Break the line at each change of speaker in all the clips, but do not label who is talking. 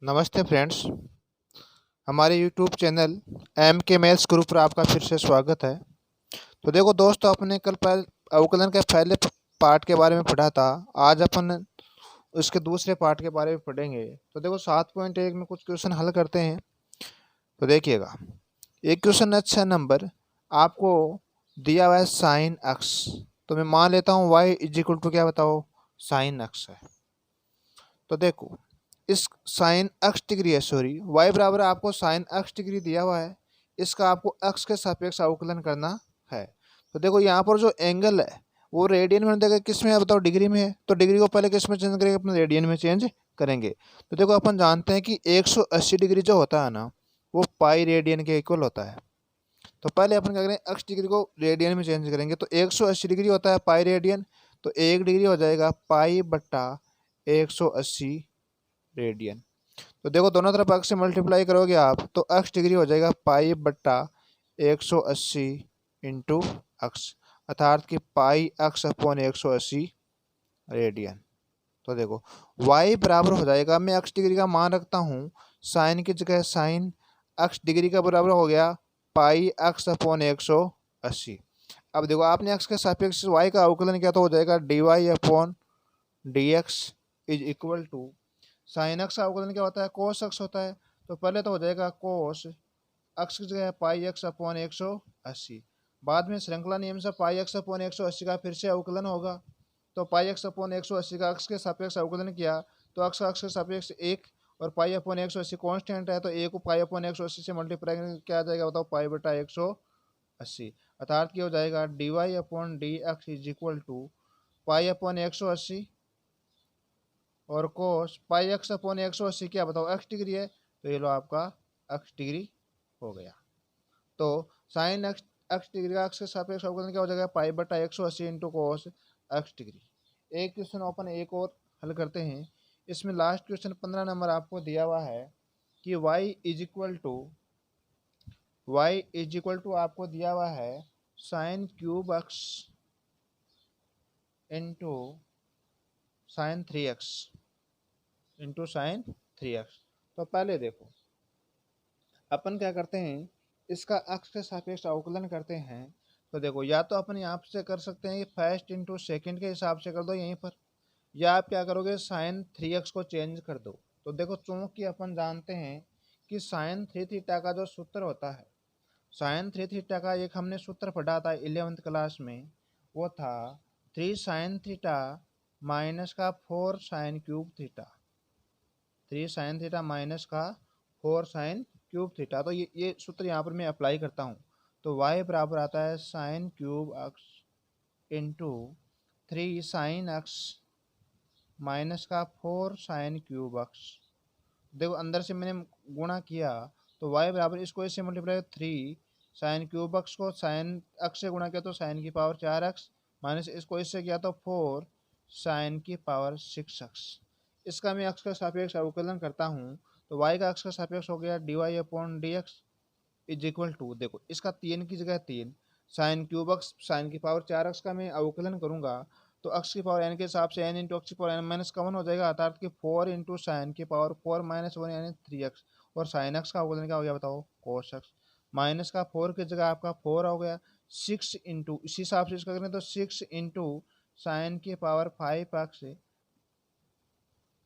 नमस्ते फ्रेंड्स। हमारे YouTube channel M के मैथ्स ग्रुप पर आपका फिर से स्वागत है। तो देखो दोस्तों, अपने कल अवकलन के पहले पार्ट के बारे में पढ़ा था। आज अपन उसके दूसरे पार्ट के बारे में पढ़ेंगे। तो देखो 7.1 में कुछ क्वेश्चन हल करते हैं। तो देखिएगा, एक क्वेश्चन अच्छा नंबर आपको दिया हुआ है साइन एक्स। तो मैं मान लेता हूँ वाई इज इक्वल टू क्या बताओ, साइन एक्स है। तो देखो, इस साइन एक्स डिग्री है, सॉरी वाई बराबर आपको साइन एक्स डिग्री दिया हुआ है। इसका आपको एक्स के सापेक्ष अवकलन करना है। तो देखो यहाँ पर जो एंगल है वो रेडियन में देगा, किस में है बताओ, डिग्री में है। तो डिग्री को पहले किस में चेंज करेंगे, अपने रेडियन में चेंज करेंगे। तो देखो अपन जानते हैं कि 180 डिग्री जो होता है ना, वो पाई रेडियन के इक्वल होता है। तो पहले अपन क्या करें, एक्स डिग्री को रेडियन में चेंज करेंगे। तो 180 डिग्री होता है पाई रेडियन, तो 1 डिग्री हो जाएगा पाई बट्टा 180 रेडियन। तो देखो दोनों तरफ एक्स से मल्टीप्लाई करोगे आप, तो एक्स डिग्री हो जाएगा पाई बट्टा 180 इंटू एक्स, अर्थात कि पाई एक्स अपॉन 180 रेडियन। तो देखो y बराबर हो जाएगा, मैं एक्स डिग्री का मान रखता हूँ साइन की जगह साइन एक्स डिग्री का बराबर हो गया पाई एक्स अपॉन 180। अब देखो आपने एक्स के सापेक्ष y का अवकलन किया तो हो जाएगा d y upon d x is equal to sine x का अवकलन क्या होता है, कोस एक्स होता है। तो पहले तो हो जाएगा कोस एक्स की जगह पाई एक्स अपॉन 180। बाद में श्रृंखला नियम से पाई एक्स अपॉन 180 का फिर से अवकलन होगा। तो पाई एक्स अपॉन 180 का एक्स के सापेक्ष अवकलन किया तो एक्स का एक्स के सापेक्ष एक, और पाई अपॉन 180 कॉन्स्टेंट है, तो एक को पाई अपॉन 180 से मल्टीप्लाई करेंगे क्या आ जाएगा बताओ, पाई बटा 180। अर्थात क्या हो जाएगा, d y upon d x is equal to pi upon 180 और कोस पाई एक्स अपॉन 180 क्या बताओ, एक्स डिग्री है। तो ये लो आपका एक्स डिग्री हो गया। तो साइन एक्स एक्स डिग्री का एक्स के सापेक्ष अवकलन क्या हो जाएगा, पाई बटा 180 इंटू कोस एक्स डिग्री। एक क्वेश्चन ओपन एक और हल करते हैं। इसमें लास्ट क्वेश्चन 15 नंबर आपको दिया हुआ है कि y इज इक्वल टू आपको दिया हुआ है sine cube x into sine 3x into sine 3x। तो पहले देखो अपन क्या करते हैं, इसका एक्स के सापेक्ष अवकलन करते हैं। तो देखो या तो अपन यहाँ से कर सकते हैं कि फर्स्ट इंटू सेकेंड के हिसाब से कर दो यहीं पर, या आप क्या करोगे साइन 3x को चेंज कर दो। तो देखो चूंकि अपन जानते हैं कि साइन 3 थीटा का जो सूत्र होता है, साइन 3 थीटा का एक हमने सूत्र पढ़ा था 11th क्लास में, वो था 3 साइन थीटा माइनस का 4 sine cube theta, 3 sine theta minus का 4 साइन क्यूब थीटा। तो ये सूत्र यहाँ पर मैं अप्लाई करता हूँ। तो y बराबर आता है sine cube x into 3 sine x minus का 4 साइन क्यूब एक्स। देखो अंदर से मैंने गुणा किया तो y बराबर इसको इससे मल्टीप्लाई 3 साइन क्यूब एक्स को साइन एक्स से गुणा किया तो साइन की पावर 4x, माइनस इसको इससे किया तो 4 साइन की पावर 6x। इसका मैं एक्स का सापेक्ष अवकलन करता हूँ तो y का एक्स का सापेक्ष हो गया d y upon d x is equal to, देखो इसका 3 की जगह 3 साइन क्यूब एक्स साइन की पावर 4x का मैं अवकलन करूंगा तो x की पावर n के हिसाब से n इंटू एक्स की पावर n माइनस का 1 हो जाएगा, अर्थात कि 4 इंटू साइन की पावर 4 माइनस 1 यानी 3x। और साइन एक्स का अवकलन क्या हो गया बताओ, कोस एक्स। माइनस का 4 की जगह आपका 4 हो गया, 6 इंटू इसी हिसाब से इसका करें तो 6 इंटू साइन की पावर 5x,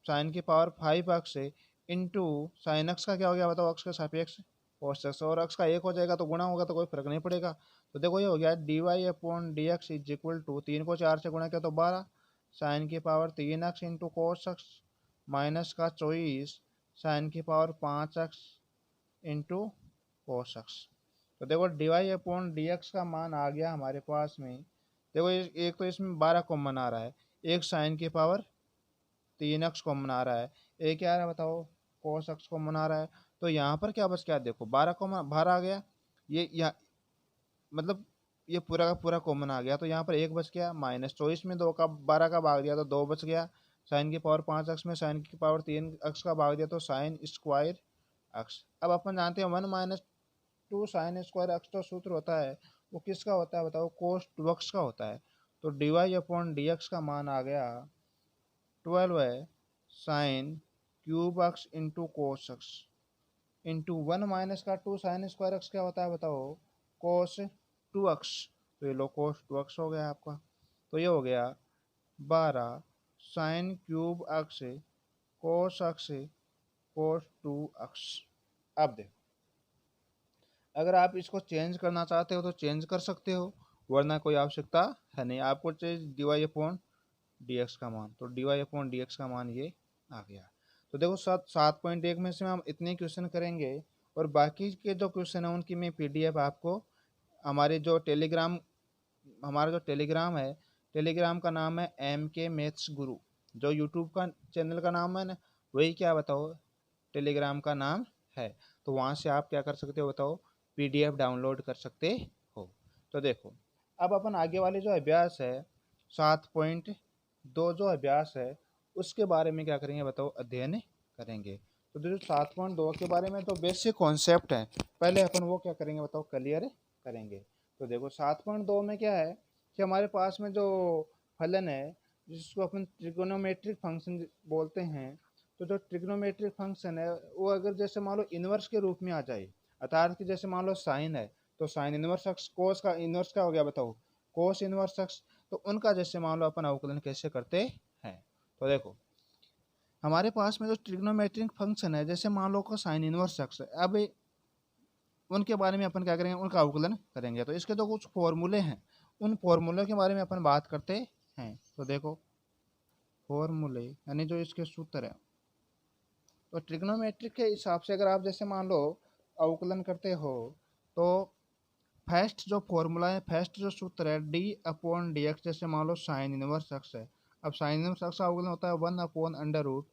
साइन की पावर 5x से इंटू साइन एक्स का क्या हो गया बताओ, एक्स के सापेक्ष कोस एक्स, और एक्स का एक हो जाएगा तो गुणा होगा तो कोई फर्क नहीं पड़ेगा। तो देखो ये हो गया d y upon d x is equal to 3 को 4 से गुणा किया तो 12 साइन की power 3x into cos x minus का 24 साइन की power 5x into cos x. तो देखो d y upon d x का मान आ गया हमारे पास में। देखो एक तो इसमें 12 कॉमन आ रहा है, एक साइन की पावर 3x कॉमन आ रहा है, एक क्या आ रहा है बताओ, कोस एक्स कॉमन आ रहा है। तो यहाँ पर क्या बच गया, देखो 12 कॉमन बाहर आ गया, ये यहाँ मतलब ये पूरा का पूरा कॉमन आ गया, तो यहाँ पर एक बच गया, माइनस 24 में 2 का 12 का भाग दिया तो 2 बच गया, साइन की पावर 5x में साइन की पावर 3x का भाग दिया तो साइन स्क्वायर एक्स। अब अपन जानते हैं 1 माइनस 2 साइन स्क्वायर एक्स तो सूत्र होता है वो किसका होता है बताओ, कोस 2x का होता है। तो d y upon d x का मान आ गया 12 है sine cube x into cos x into 1 - 2 sine square x क्या होता है बताओ, कोस 2 अक्स। तो ये लो कोस 2 अक्स हो गया आपका। तो ये हो गया 12 साइन क्यूब अक्स अक्स कोस 2 अक्स। अब देखो, अगर आप इसको चेंज करना चाहते हो तो चेंज कर सकते हो, वरना कोई आवश्यकता है नहीं। आपको चाहिए dy अपॉन dx का मान, तो dy अपॉन dx का मान ये आ गया। तो देखो 7.1 में से हम इतने क्वेश्चन करेंगे, और बाकी के जो क्वेश्चन है उनकी मैं पीडीएफ आपको हमारे जो टेलीग्राम हमारा जो टेलीग्राम है, टेलीग्राम का नाम है MK मैथ्स गुरु। जो यूट्यूब का चैनल का नाम है ना, वही क्या बताओ टेलीग्राम का नाम है। तो वहाँ से आप क्या कर सकते हो बताओ, पीडीएफ डाउनलोड कर सकते हो। तो देखो, अब अपन आगे वाले जो अभ्यास है 7.2 जो अभ्यास है उसके बारे में क्या करेंगे बताओ, अध्ययन करेंगे। तो जो 7.2 के बारे में तो बेसिक कॉन्सेप्ट है, पहले अपन वो क्या करेंगे बताओ, क्लियर करेंगे। तो देखो 7.2 में क्या है कि हमारे पास में जो फलन है जिसको अपन ट्रिगोनोमेट्रिक फंक्शन बोलते हैं, तो जो ट्रिग्नोमेट्रिक फंक्शन है वो अगर जैसे मान लो इन्वर्स के रूप में आ जाए, अर्थात कि जैसे मान लो साइन है तो साइन इन्वर्स एक्स, कोस का इन्वर्स क्या हो गया बताओ, कोस इन्वर्स एक्स। तो उनका जैसे मान लो अपन अवकलन कैसे करते हैं। तो देखो हमारे पास में जो ट्रिग्नोमेट्रिक फंक्शन है, जैसे मान लो को साइन इन्वर्स एक्स है, अब उनके बारे में अपन क्या करेंगे, उनका अवकलन करेंगे। तो इसके जो कुछ फॉर्मूले हैं उन फॉर्मूले के बारे में अपन बात करते हैं। तो देखो फॉर्मूले यानी जो इसके सूत्र है, तो ट्रिग्नोमेट्रिक के हिसाब से अगर आप जैसे मान लो अवकलन करते हो, तो फर्स्ट जो फॉर्मूला है, फर्स्ट जो सूत्र है डी अपॉन डी एक्स, जैसे मान लो साइन इनवर्स एक्स है। अब साइन इनवर्स एक्स का अवकलन होता है 1/√1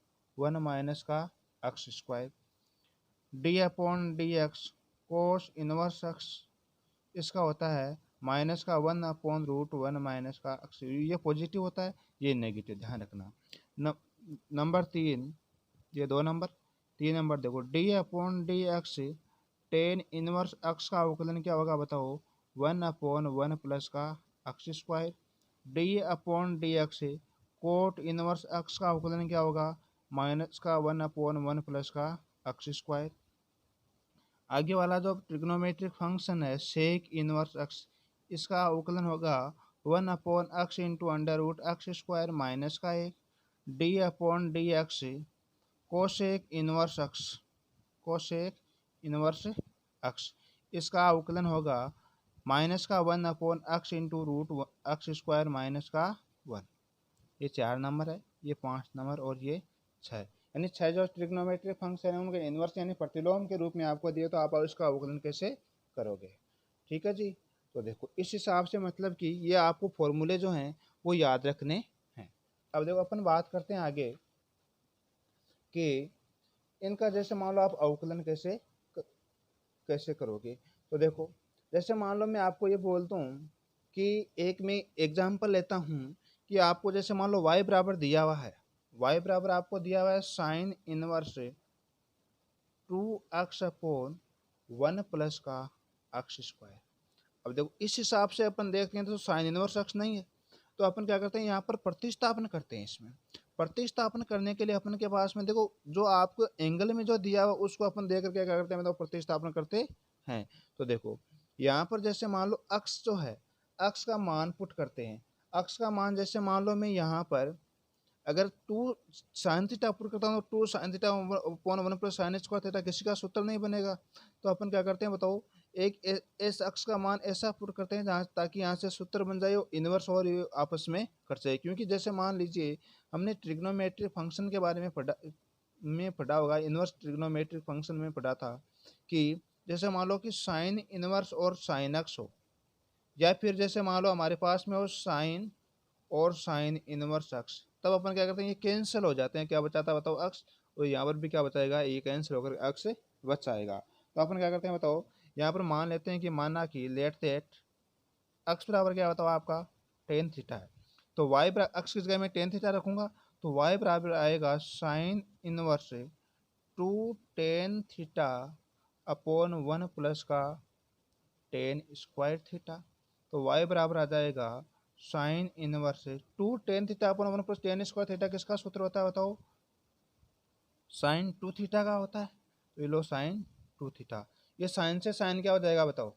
- x², D upon d x cos inverse x, इसका होता है -1/√1 - x। ये पॉजिटिव होता है, ये नेगेटिव, ध्यान रखना। नंबर 3, ये 2 नंबर। 3 नंबर देखो D upon d x tan inverse x का अवकलन क्या होगा बताओ, 1/1 प्लस का x²। D upon d x cot inverse x का अवकलन क्या होगा, -1/1 प्लस का x²। आगे वाला जो ट्रिग्नोमेट्रिक फंक्शन है सेक इनवर्स एक्स, इसका अवकलन होगा 1/x into under root x² minus का 1। D upon d x cosec inverse x, cosec inverse x, इसका अवकलन होगा -1/x into root x² minus का 1। ये 4 नंबर है, ये 5 नंबर और ये 6। यानी 6 जो ट्रिग्नोमेट्रिक फंक्शन है उनके इनवर्स यानी प्रतिलोम के रूप में आपको दिए, तो आप इसका अवकलन कैसे करोगे। ठीक है जी। तो देखो इस हिसाब से मतलब कि ये आपको फॉर्मूले जो हैं वो याद रखने हैं। अब देखो अपन बात करते हैं आगे कि इनका जैसे मान लो आप अवकलन कैसे करोगे। तो देखो जैसे मान लो मैं आपको ये बोलता हूँ कि एक मैं एग्जांपल लेता हूँ कि आपको जैसे मान लो y बराबर दिया हुआ है, y बराबर आपको दिया हुआ है साइन इनवर्स 2x/1 प्लस का x²। अब देखो इस हिसाब से अपन देखते हैं तो साइन इनवर्स x नहीं है, तो अपन क्या करते हैं यहाँ पर प्रतिस्थापन करते हैं। इसमें प्रतिस्थापन करने के लिए अपन के पास में देखो जो आपको एंगल में जो दिया हुआ उसको अपन देख करके क्या करते हैं मतलब प्रतिस्थापन करते हैं। तो देखो यहाँ पर जैसे मान लो अक्स जो है, अक्स का मान पुट करते हैं। अक्स का मान जैसे मान लो मैं यहाँ पर अगर 2 साइन थीटा पुट करता हूँ तो 2 sine theta upon 1 plus sign square theta किसी का सूत्र नहीं बनेगा। तो अपन क्या करते हैं बताओ, एक इस अक्स का मान ऐसा पुट करते हैं जहाँ ताकि यहाँ से सूत्र बन जाए इनवर्स और ये आपस में कट जाए। क्योंकि जैसे मान लीजिए हमने ट्रिग्नोमेट्रिक फंक्शन के बारे में पढ़ा होगा, इनवर्स ट्रिग्नोमेट्रिक फंक्शन में पढ़ा था कि जैसे मान लो कि साइन इनवर्स और साइन एक्स हो, या फिर जैसे मान लो हमारे पास में हो साइन और साइन इनवर्स एक्स, तब अपन क्या करते हैं ये कैंसिल हो जाते हैं। क्या बचाता है बताओ, एक्स, और यहाँ पर भी क्या बचाएगा, ये कैंसिल होकर एक्स बच जाएगा। तो अपन क्या करते हैं बताओ, यहाँ पर मान लेते हैं कि माना कि लेट दैट एक्स बराबर क्या बताओ आपका टेन थीटा है, तो वाई बराबर एक्स की जगह में टेन थीटा रखूंगा, तो वाई बराबर आएगा sine inverse 2 tan theta upon 1 plus का tan² थीटा। तो y बराबर आ जाएगा sign inverse 2 tan theta upon 1 plus tan² theta किसका सूत्र होता है बताओ, साइन 2 थीटा का होता है, तो ये लो साइन 2 थीटा। ये साइन से साइन क्या हो जाएगा बताओ,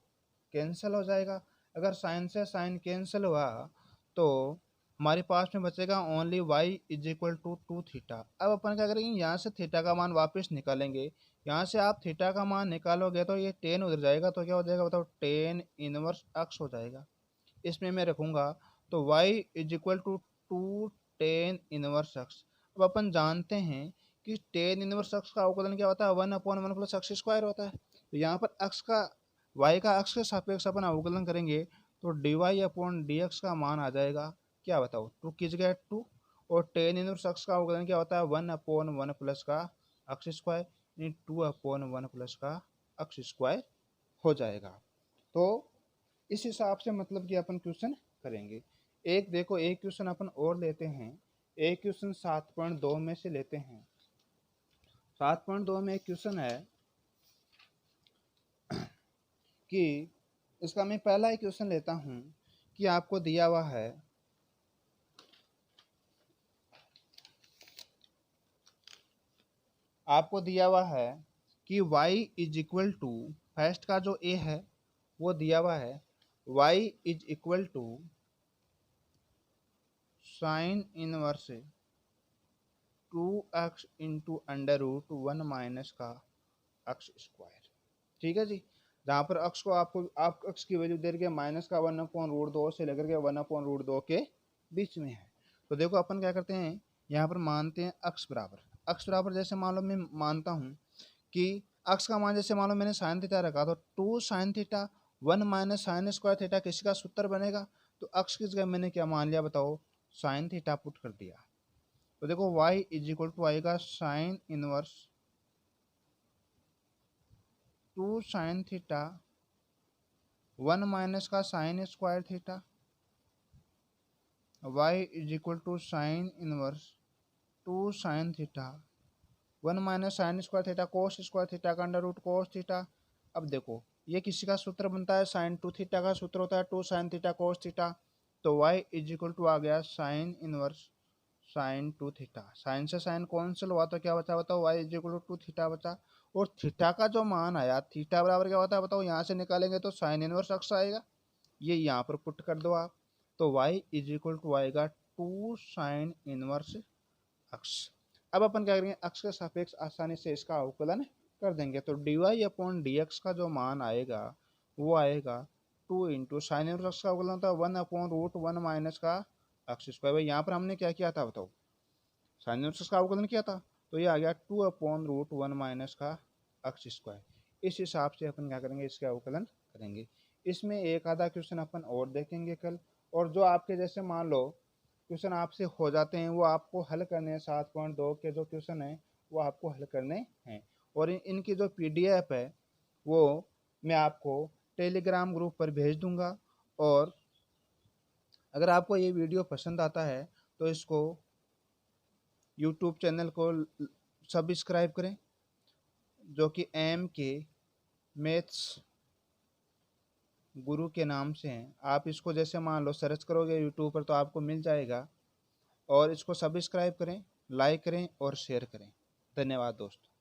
कैंसिल हो जाएगा। अगर साइन से साइन कैंसिल हुआ तो हमारे पास में बचेगा only y is equal to 2 theta. अब अपन क्या करेंगे, यहाँ से थीटा का मान वापस निकालेंगे। यहाँ से आप थीटा का मान निकालोगे तो ये टेन उधर जाएगा, तो क्या हो जाएगा बताओ, टेन इनवर्स अक्स हो जाएगा। इसमें मैं रखूँगा तो y is equal to 2 tan inverse x. अब अपन जानते हैं कि टेन इनवर्स अक्स का अवकलन क्या होता है, 1/1 प्लस अक्स स्क्वायर होता है। तो यहाँ पर अक्स का y का अक्स के सापेक्ष अपन अवकलन करेंगे तो dy/dx का मान आ जाएगा, क्या बताओ, 2 की जगह 2। और टेन इनवर्स अक्स का अवकलन क्या होता है, 1/1 प्लस का अक्स स्क्वायर, यानी 2/1 प्लस का अक्स स्क्वायर हो जाएगा। तो इस हिसाब से मतलब कि अपन क्वेश्चन करेंगे। एक देखो, एक क्वेश्चन अपन और लेते हैं। एक क्वेश्चन 7.2 में से लेते हैं। 7.2 में एक क्वेश्चन है कि इसका मैं पहला ही क्वेश्चन लेता हूं कि आपको दिया हुआ है कि y is equal to, first का जो a है वो दिया हुआ है y is equal to sine inverse 2x into under root 1 minus का अक्स स्क्वायर। ठीक है जी, जहाँ पर अक्स को आप अक्स की वैल्यू दे रहे माइनस का 1/√2 से लेकर के 1/√2 के बीच में है। तो देखो अपन क्या करते हैं, यहाँ पर मानते हैं अक्स बराबर जैसे मान लो मैं मानता हूँ कि अक्स का मान जैसे मान लो मैंने साइन थीटा रखा तो 2 sine theta 1 minus sine square theta किसी का सूत्र बनेगा। तो अक्स की जगह मैंने क्या मान लिया बताओ, साइन थीटा पुट कर दिया। तो देखो y इज इक्वल टू आएगा sine inverse 2 sine theta 1 minus का sine square theta, y is equal to sine inverse 2 sine theta 1 minus sine square theta cos square theta का अंडर रूट कोस थीटा। अब देखो ये किसी का सूत्र बनता है, साइन 2 थीटा का सूत्र होता है 2 साइन थीटा कोस थीटा। तो y इज इक्वल टू आ गया sine inverse sine 2 theta. Sine से साइन कैंसिल हुआ तो क्या बचा बताओ, y is equal to 2 theta बचा। और थीटा का जो मान आया, थीटा बराबर क्या होता है बताओ, यहाँ से निकालेंगे तो साइन इनवर्स अक्स आएगा, ये यहाँ पर पुट कर दो आप। तो y इज इक्वल टू आएगा 2 साइन इनवर्स अक्स। अब अपन क्या करेंगे, अक्स के सापेक्ष आसानी से इसका अवकलन कर देंगे। तो dy/dx का जो मान आएगा वो आएगा 2 इंटू साइन इनवर्स अक्स का अवकलन होता है 1/√1 माइनस का अक्स स्क्वायर। भाई यहाँ पर हमने क्या किया था बताओ, साइन इनवर्स का अवकलन किया था, तो ये आ गया 2/√1 माइनस का अक्स स्क्वायर। इस हिसाब से अपन क्या करेंगे, इसके अवकलन करेंगे। इसमें एक आधा क्वेश्चन अपन और देखेंगे कल। और जो आपके जैसे मान लो क्वेश्चन आपसे हो जाते हैं वो आपको हल करने हैं, 7.2 के जो क्वेश्चन हैं वो आपको हल करने हैं। और इनकी जो PDF है वो मैं आपको टेलीग्राम ग्रुप पर भेज दूंगा। और अगर आपको ये वीडियो पसंद आता है तो इसको यूट्यूब चैनल को सब्सक्राइब करें, जो कि MK मैथ्स गुरु के नाम से हैं। आप इसको जैसे मान लो सर्च करोगे यूट्यूब पर तो आपको मिल जाएगा। और इसको सब्सक्राइब करें, लाइक करें और शेयर करें। धन्यवाद दोस्तों।